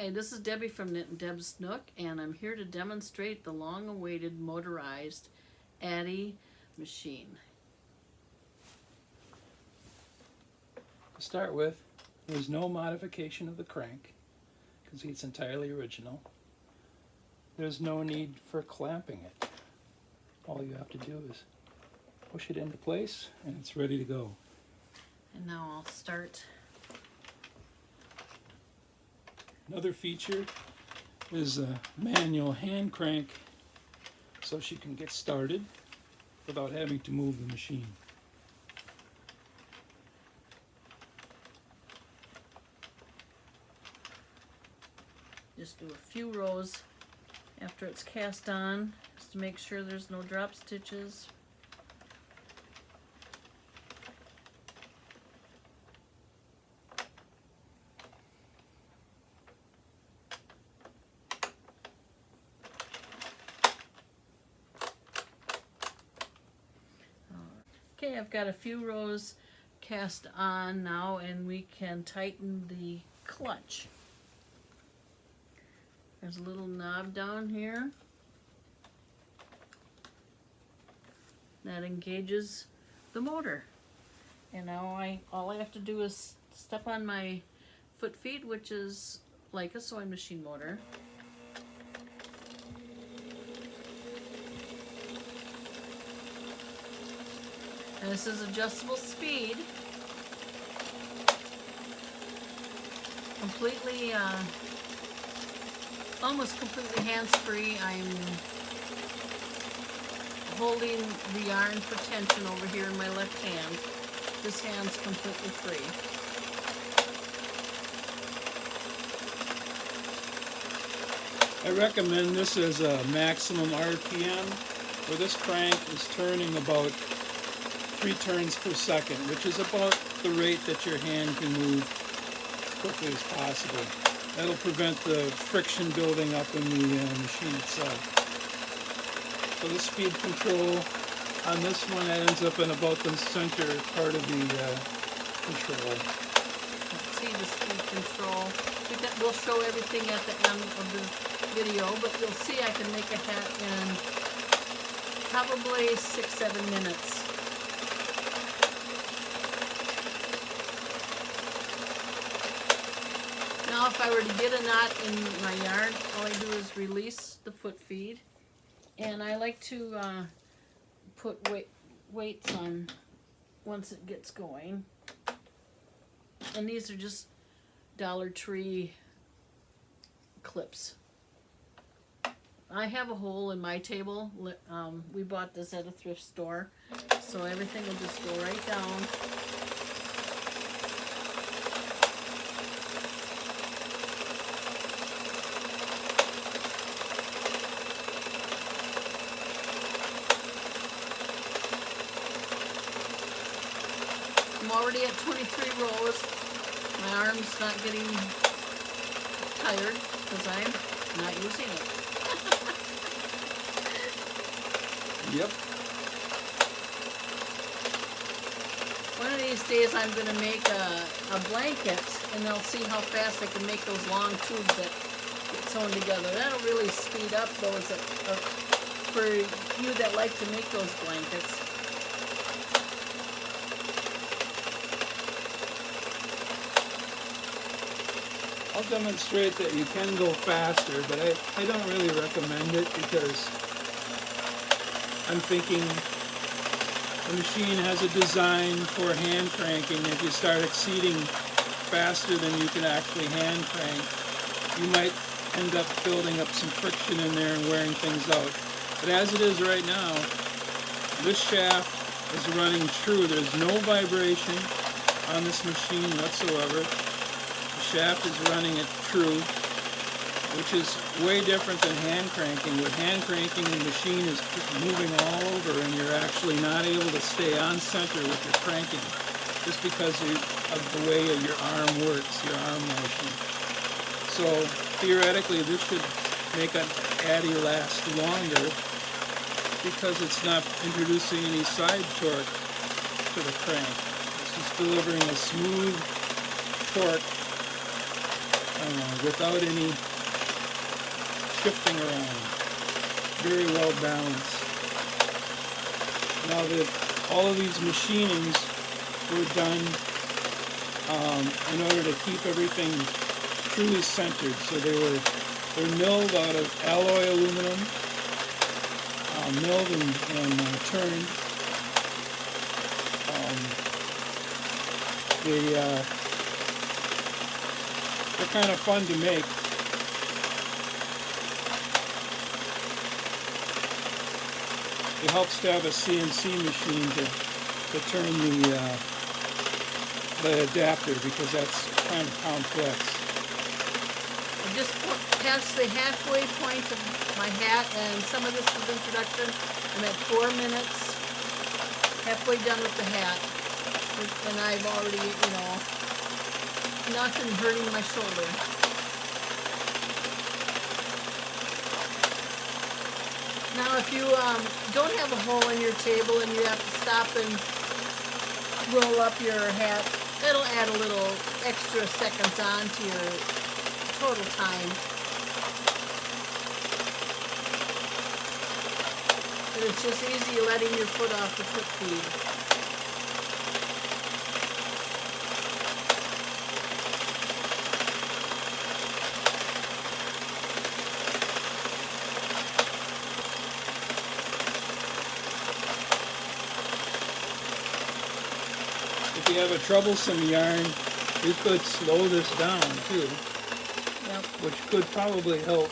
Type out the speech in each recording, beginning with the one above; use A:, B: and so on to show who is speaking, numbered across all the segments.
A: Hi, this is Debbie from Knit and Deb's Nook, and I'm here to demonstrate the long-awaited motorized Addi machine.
B: To start with, there's no modification of the crank because it's entirely original. There's no need for clamping it. All you have to do is push it into place and it's ready to go.
A: And now I'll start.
B: Another feature is a manual hand crank so she can get started without having to move the machine.
A: Just do a few rows after it's cast on, just to make sure there's no drop stitches. Okay, I've got a few rows cast on now, and we can tighten the clutch. There's a little knob down here that engages the motor. And now all I have to do is step on my foot feed, which is like a sewing machine motor. And this is adjustable speed. Completely, almost completely hands-free. I'm holding the yarn for tension over here in my left hand. This hand's completely free.
B: I recommend this as a maximum RPM, where this crank is turning about 3 turns per second, which is about the rate that your hand can move quickly as possible. That'll prevent the friction building up in the machine itself. So the speed control on this one ends up in about the center part of the control.
A: Let's see the speed control. We'll show everything at the end of the video, but you'll see I can make a hat in probably 6-7 minutes. Now if I were to get a knot in my yarn, all I do is release the foot feed, and I like to put weights on once it gets going. And these are just Dollar Tree clips. I have a hole in my table. We bought this at a thrift store, so everything will just go right down. I'm already at 23 rows. My arm's not getting tired because I'm not using it.
B: Yep.
A: One of these days I'm going to make a blanket, and they'll see how fast I can make those long tubes that get sewn together. That'll really speed up those for you that like to make those blankets.
B: I'll demonstrate that you can go faster, but I don't really recommend it because I'm thinking the machine has a design for hand cranking. If you start exceeding faster than you can actually hand crank, you might end up building up some friction in there and wearing things out. But as it is right now, this shaft is running true. There's no vibration on this machine whatsoever. The shaft is running it true, which is way different than hand cranking. With hand cranking, the machine is moving all over and you're actually not able to stay on center with your cranking just because of the way your arm works, your arm motion. So theoretically this should make an Addi last longer because it's not introducing any side torque to the crank. It's just delivering a smooth torque without any shifting around. Very well balanced. Now that all of these machinings were done in order to keep everything truly centered, so they're milled out of alloy aluminum, milled and turned. They're kind of fun to make. It helps to have a CNC machine to turn the adapter, because that's kind of complex.
A: I just passed the halfway point of my hat, and some of this is introduction. I'm at 4 minutes, halfway done with the hat, and I've already, nothing hurting my shoulder. Now, if you don't have a hole in your table and you have to stop and roll up your hat, it'll add a little extra seconds on to your total time. But it's just easy letting your foot off the foot feed.
B: If you have a troublesome yarn, you could slow this down too.
A: Yep.
B: Which could probably help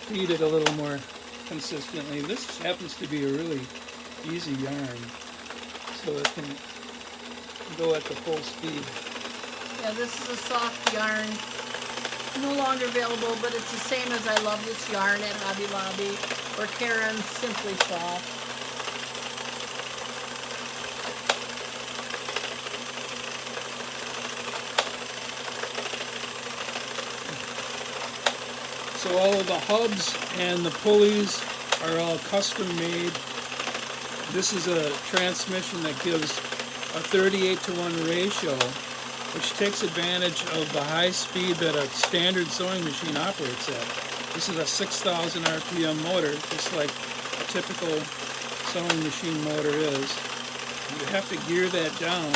B: feed it a little more consistently. This happens to be a really easy yarn, so it can go at the full speed.
A: Yeah, this is a soft yarn, no longer available, but it's the same as I love this yarn at Hobby Lobby or Karen's Simply Soft.
B: So all of the hubs and the pulleys are all custom made. This is a transmission that gives a 38-to-1 ratio, which takes advantage of the high speed that a standard sewing machine operates at. This is a 6,000 RPM motor, just like a typical sewing machine motor is. You have to gear that down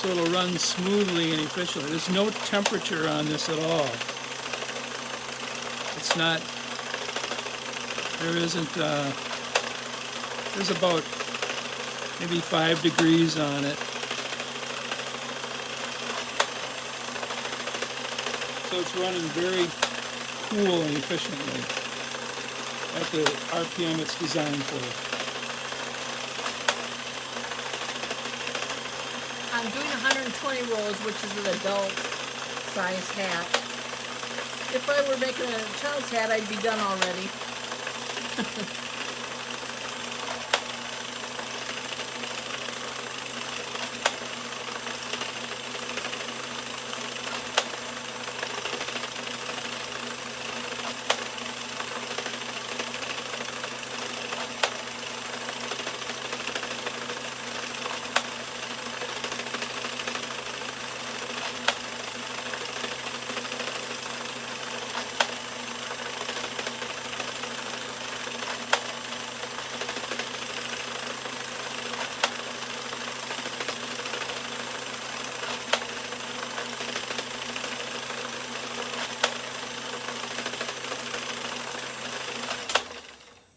B: so it'll run smoothly and efficiently. There's no temperature on this at all. It's not, there's about maybe 5 degrees on it. So it's running very cool and efficiently at the RPM it's designed for.
A: I'm doing 120 rolls, which is an adult size hat. If I were making a child's hat, I'd be done already.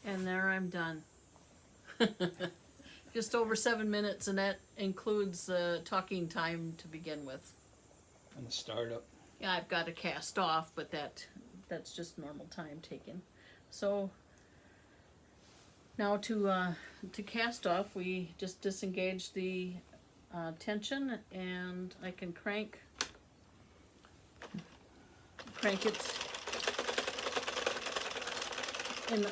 A: And there I'm done. Just over 7 minutes, and that includes talking time to begin with.
B: And the startup.
A: Yeah, I've got to cast off, but that's just normal time taken. So now to cast off, we just disengage the tension, and I can crank it. And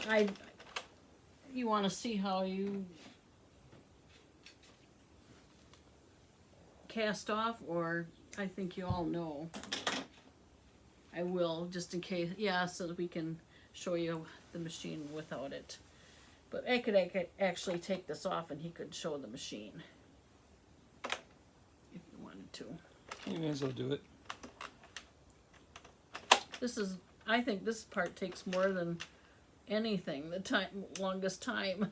A: you want to see how you cast off, or I think you all know. I will, just in case, yeah, so that we can show you the machine without it. But I could actually take this off and he could show the machine if you wanted to.
B: You may as well do it.
A: I think this part takes more than anything, longest time.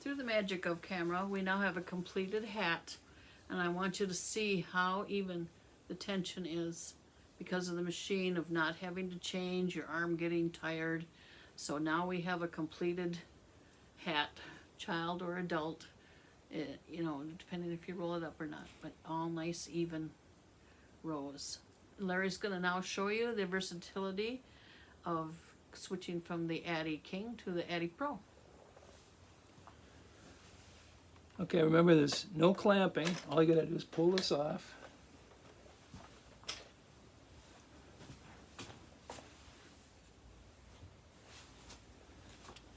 A: Through the magic of camera, we now have a completed hat, and I want you to see how even the tension is because of the machine, of not having to change, your arm getting tired. So now we have a completed hat, child or adult, you know, depending if you roll it up or not, but all nice even rows. Larry's going to now show you the versatility of switching from the Addi King to the Addi Pro.
B: Okay, remember there's no clamping. All you gotta do is pull this off.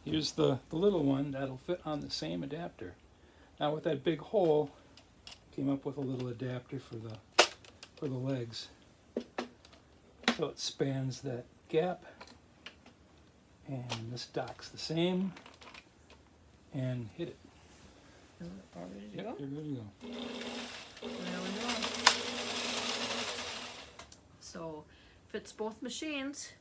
B: Here's the little one that'll fit on the same adapter. Now with that big hole, came up with a little adapter for the legs. So it spans that gap. And this dock's the same. And hit it.
A: Is it all ready to
B: Yep,
A: go?
B: you're good to go.
A: There we go. So, fits both machines.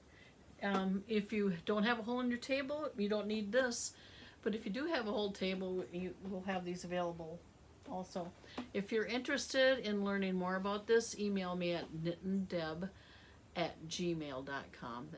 A: If you don't have a hole in your table, you don't need this. But if you do have a whole table, you will have these available also. If you're interested in learning more about this, email me at knitandeb@gmail.com.